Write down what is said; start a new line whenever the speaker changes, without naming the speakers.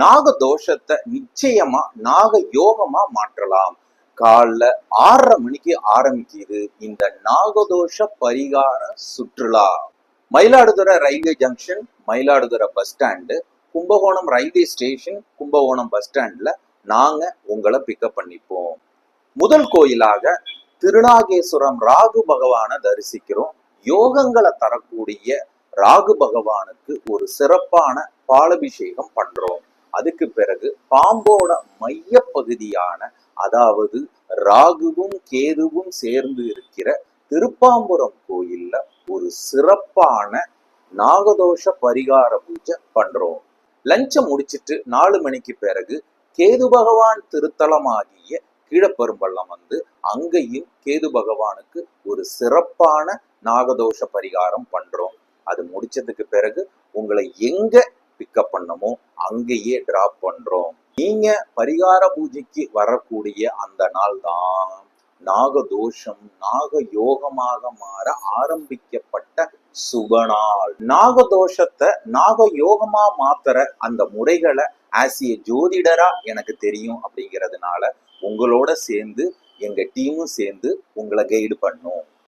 நாக தோஷத்தை நிச்சயமா நாக யோகமா மாற்றலாம். காலைல 6:30 மணிக்கு ஆரம்பிக்குது இந்த நாகதோஷ பரிகார சுற்றுலா. Mayiladuthurai railway junction, Mayiladuthurai bus stand, Kumbakonam railway station, Kumbakonam bus ஸ்டாண்ட்ல நாங்க உங்களை பிக்கப் பண்ணிப்போம். முதல் கோயிலாக திருநாகேஸ்வரம் ராகு பகவானை தரிசிக்கிறோம். யோகங்களை தரக்கூடிய ராகு பகவானுக்கு ஒரு சிறப்பான பாலபிஷேகம் பண்றோம். அதுக்கு பிறகு பாம்போட மைய பகுதியான, அதாவது ராகுவும் கேதுவும் சேர்ந்து இருக்கிற திருப்பாம்புரம் கோயில்ல ஒரு சிறப்பான நாகதோஷ பரிகார பூஜை பண்றோம். லஞ்சம் முடிச்சிட்டு 4 மணிக்கு பிறகு கேது பகவான் திருத்தலமாகிய கீழப்பெரும்பள்ளம் வந்து அங்கேயும் கேது பகவானுக்கு ஒரு சிறப்பான நாகதோஷ பரிகாரம் பண்றோம். அது முடிச்சதுக்கு பிறகு உங்களை எங்க பிக்கப் பண்ணமோ அங்கேயே டிராப் பண்றோம். நீங்க பரிகார பூஜைக்கு வரக்கூடிய அந்த நாள் தான் நாகதோஷம் நாக யோகமாக மாற ஆரம்பிக்கப்பட்ட சுபநாள். நாகதோஷத்தை நாக யோகமா மாத்துற அந்த முறைகளை ஆஸ் ஏ ஜோதிடரா எனக்கு தெரியும் அப்படிங்கிறதுனால உங்களோட சேர்ந்து எங்க டீமும் சேர்ந்து உங்களை கைடு பண்ணும்.